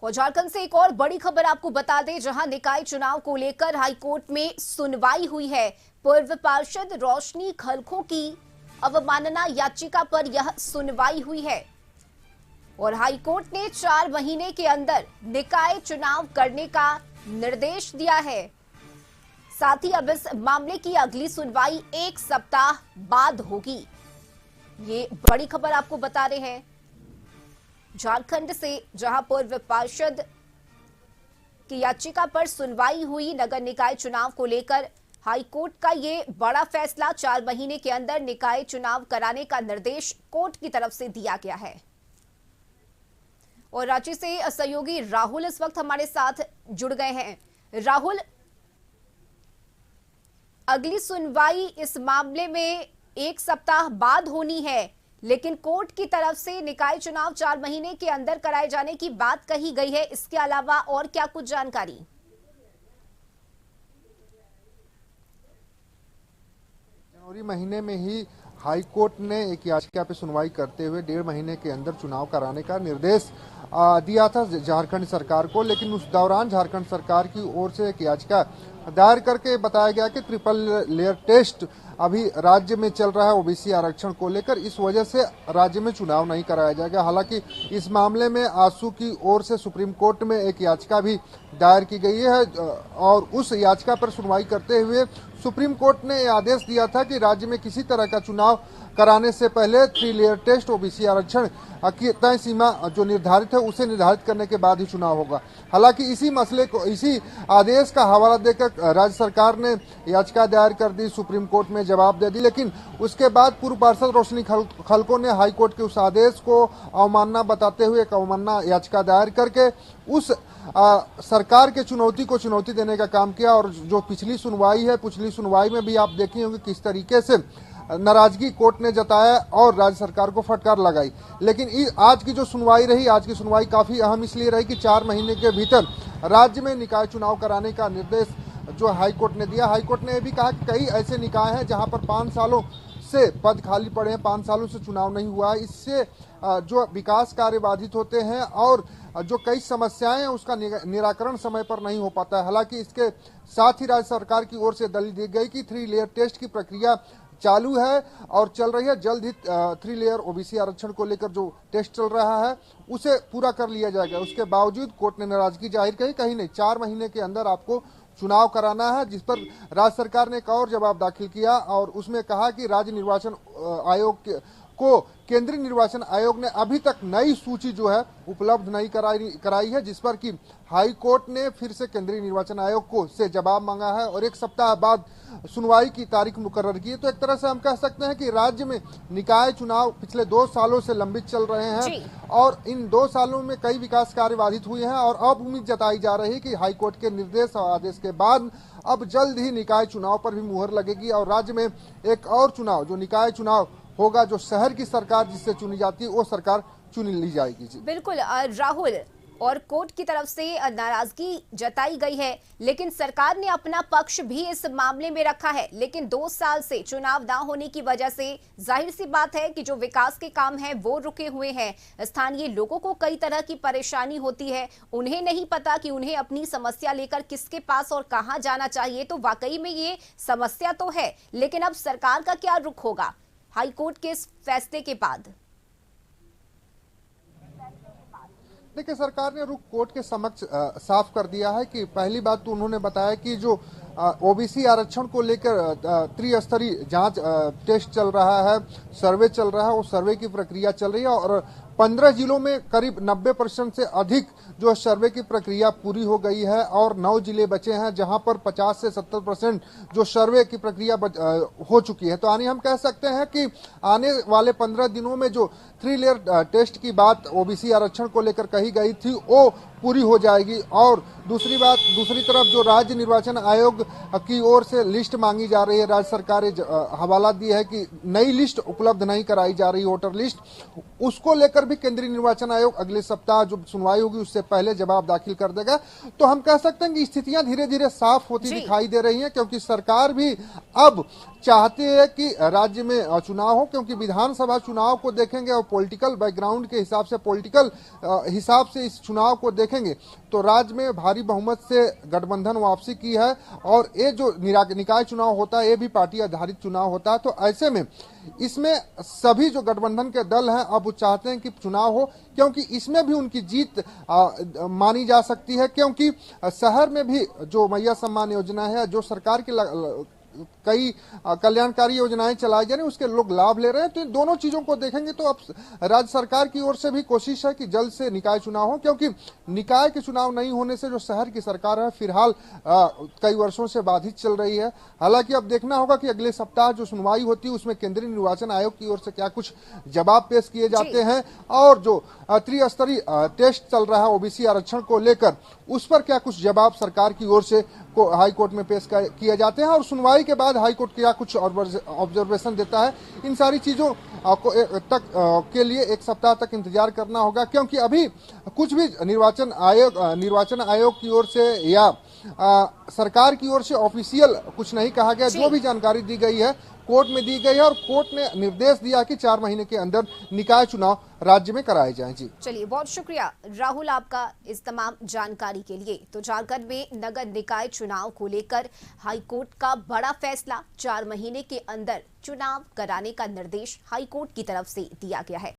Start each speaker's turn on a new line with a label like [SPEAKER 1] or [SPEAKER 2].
[SPEAKER 1] और झारखंड से एक और बड़ी खबर आपको बता दें, जहां निकाय चुनाव को लेकर हाईकोर्ट में सुनवाई हुई है। पूर्व पार्षद रोशनी खलखो की अवमानना याचिका पर यह सुनवाई हुई है और हाईकोर्ट ने 4 महीने के अंदर निकाय चुनाव करने का निर्देश दिया है। साथ ही अब इस मामले की अगली सुनवाई 1 सप्ताह बाद होगी। ये बड़ी खबर आपको बता रहे हैं झारखंड से, जहां पूर्व पार्षद की याचिका पर सुनवाई हुई। नगर निकाय चुनाव को लेकर हाईकोर्ट का ये बड़ा फैसला, 4 महीने के अंदर निकाय चुनाव कराने का निर्देश कोर्ट की तरफ से दिया गया है। और रांची से सहयोगी राहुल इस वक्त हमारे साथ जुड़ गए हैं। राहुल, अगली सुनवाई इस मामले में 1 सप्ताह बाद होनी है, लेकिन कोर्ट की तरफ से निकाय चुनाव 4 महीने के अंदर कराए जाने की बात कही गई है। इसके अलावा और क्या कुछ जानकारी?
[SPEAKER 2] जनवरी महीने में ही हाईकोर्ट ने एक याचिका पर सुनवाई करते हुए 1.5 महीने के अंदर चुनाव कराने का निर्देश दिया था झारखंड सरकार को, लेकिन उस दौरान झारखंड सरकार की ओर से एक याचिका दायर करके बताया गया कि ट्रिपल लेयर टेस्ट अभी राज्य में चल रहा है ओबीसी आरक्षण को लेकर, इस वजह से राज्य में चुनाव नहीं कराया जाएगा। हालांकि इस मामले में आसू की ओर से सुप्रीम कोर्ट में एक याचिका भी दायर की गई है और उस याचिका पर सुनवाई करते हुए सुप्रीम कोर्ट ने आदेश दिया था कि राज्य में किसी तरह का चुनाव कराने से पहले 3 लेयर टेस्ट ओबीसी आरक्षण की तय सीमा जो निर्धारित है उसे निर्धारित करने के बाद ही चुनाव होगा। हालांकि इसी मसले को, इसी आदेश का हवाला देकर राज्य सरकार ने याचिका दायर कर दी, सुप्रीम कोर्ट में जवाब दे दी, लेकिन उसके बाद पूर्व पार्षद रोशनी खलको ने हाईकोर्ट के उस आदेश को अवमानना बताते हुए एक अवमानना याचिका दायर करके उस सरकार के चुनौती को चुनौती देने का काम किया। और जो पिछली सुनवाई है, पिछली सुनवाई में भी आप देखे होंगे किस तरीके से नाराजगी कोर्ट ने जताया और राज्य सरकार को फटकार लगाई। लेकिन आज की जो सुनवाई रही, आज की सुनवाई काफी अहम इसलिए रही कि 4 महीने के भीतर राज्य में निकाय चुनाव कराने का निर्देश जो हाईकोर्ट ने दिया। हाईकोर्ट ने यह भी कहा कि कई ऐसे निकाय हैं जहां पर 5 सालों से पद खाली पड़े हैं, 5 सालों से चुनाव नहीं हुआ है। इससे जो विकास कार्य बाधित होते हैं और जो कई समस्याएं हैं उसका निराकरण समय पर नहीं हो पाता है। हालांकि इसके साथ ही राज्य सरकार की ओर से दलील दी गई कि 3 लेयर टेस्ट की प्रक्रिया चालू है और चल रही है। जल्द ही 3 लेयर ओबीसी आरक्षण को लेकर जो टेस्ट चल रहा है उसे पूरा कर लिया जाएगा। उसके बावजूद कोर्ट ने नाराजगी जाहिर की, कहीं नहीं 4 महीने के अंदर आपको चुनाव कराना है, जिस पर राज्य सरकार ने एक और जवाब दाखिल किया और उसमें कहा कि राज्य निर्वाचन आयोग को केंद्रीय निर्वाचन आयोग ने अभी तक नई सूची जो है उपलब्ध नहीं कराई है, जिस पर कि हाई कोर्ट ने फिर से केंद्रीय निर्वाचन आयोग को से जवाब मांगा है और 1 सप्ताह बाद सुनवाई की तारीख मुकर्रर की है। तो एक तरह से हम कह सकते हैं कि राज्य में निकाय चुनाव पिछले 2 सालों से लंबित चल रहे हैं और इन 2 सालों में कई विकास कार्य बाधित हुए हैं और अब उम्मीद जताई जा रही है कि हाईकोर्ट के निर्देश और आदेश के बाद अब जल्द ही निकाय चुनाव पर भी मुहर लगेगी और राज्य में एक और चुनाव जो निकाय चुनाव होगा, जो शहर की सरकार जिससे चुनी जाती है वो सरकार चुन ली जाएगी। जी
[SPEAKER 1] बिल्कुल राहुल, और कोर्ट की तरफ से नाराजगी जताई गई है, लेकिन सरकार ने अपना पक्ष भी इस मामले में रखा है। लेकिन 2 साल से चुनाव ना होने की वजह से जाहिर सी बात है कि जो विकास के काम हैं वो रुके हुए हैं। स्थानीय लोगों को कई तरह की परेशानी होती है, उन्हें नहीं पता कि उन्हें अपनी समस्या लेकर किसके पास और कहां जाना चाहिए। तो वाकई में ये समस्या तो है, लेकिन अब सरकार का क्या रुख होगा हाईकोर्ट के इस फैसले के बाद?
[SPEAKER 2] देखिए, सरकार ने रुख कोर्ट के समक्ष साफ कर दिया है कि पहली बात तो उन्होंने बताया कि जो ओबीसी आरक्षण को लेकर त्रिस्तरीय जांच टेस्ट चल रहा है, सर्वे चल रहा है, वो सर्वे की प्रक्रिया चल रही है और 15 जिलों में करीब 90% से अधिक जो सर्वे की प्रक्रिया पूरी हो गई है और 9 जिले बचे हैं जहां पर 50 से 70% जो सर्वे की प्रक्रिया हो चुकी है। तो यानी हम कह सकते हैं कि आने वाले 15 दिनों में जो 3 लेयर टेस्ट की बात ओबीसी आरक्षण को लेकर कही गई थी वो पूरी हो जाएगी। और दूसरी तरफ जो राज्य निर्वाचन आयोग की ओर से लिस्ट मांगी जा रही है, राज्य सरकार ने हवाला दी है कि नई लिस्ट उपलब्ध नहीं कराई जा रही, वोटर लिस्ट, उसको लेकर भी केंद्रीय निर्वाचन आयोग अगले सप्ताह जो सुनवाई होगी उससे पहले जवाब दाखिल कर देगा। तो हम कह सकते हैं कि स्थितियां धीरे धीरे साफ होती दिखाई दे रही हैं, क्योंकि सरकार भी अब चाहते हैं कि राज्य में चुनाव हो, क्योंकि विधानसभा चुनाव को देखेंगे और पॉलिटिकल बैकग्राउंड के हिसाब से, पॉलिटिकल हिसाब से इस चुनाव को देखेंगे तो राज्य में भारी बहुमत से गठबंधन वापसी की है। और ये जो निकाय चुनाव होता है ये भी पार्टी आधारित चुनाव होता है। तो ऐसे में इसमें सभी जो गठबंधन के दल हैं अब वो चाहते हैं कि चुनाव हो, क्योंकि इसमें भी उनकी जीत मानी जा सकती है। क्योंकि शहर में भी जो मैया सम्मान योजना है, जो सरकार की कई कल्याणकारी योजनाएं चलाई जा रही हैं, उसके लोग लाभ ले रहे हैं। तो इन दोनों चीजों को देखेंगे तो अब राज्य सरकार की ओर से भी कोशिश है कि जल्द से निकाय चुनाव हो, क्योंकि निकाय के चुनाव नहीं होने से जो शहर की सरकार है फिलहाल कई वर्षों से बाधित चल रही है। हालांकि अब देखना होगा कि अगले सप्ताह जो सुनवाई होती है उसमें केंद्रीय निर्वाचन आयोग की ओर से क्या कुछ जवाब पेश किए जाते हैं, और जो त्रिस्तरीय टेस्ट चल रहा है ओबीसी आरक्षण को लेकर, उस पर क्या कुछ जवाब सरकार की ओर से हाई कोर्ट में पेश किए जाते हैं, और सुनवाई के बाद हाई कोर्ट क्या कुछ ऑब्जर्वेशन देता है। इन सारी चीजों के लिए एक सप्ताह तक इंतजार करना होगा, क्योंकि अभी कुछ भी निर्वाचन आयोग की ओर से या सरकार की ओर से ऑफिशियल कुछ नहीं कहा गया। जो भी जानकारी दी गई है कोर्ट में दी गई है, और कोर्ट ने निर्देश दिया कि 4 महीने के अंदर निकाय चुनाव राज्य में कराए जाएं। जी
[SPEAKER 1] चलिए, बहुत शुक्रिया राहुल आपका इस तमाम जानकारी के लिए। तो झारखंड में नगर निकाय चुनाव को लेकर हाईकोर्ट का बड़ा फैसला, 4 महीने के अंदर चुनाव कराने का निर्देश हाईकोर्ट की तरफ से दिया गया है।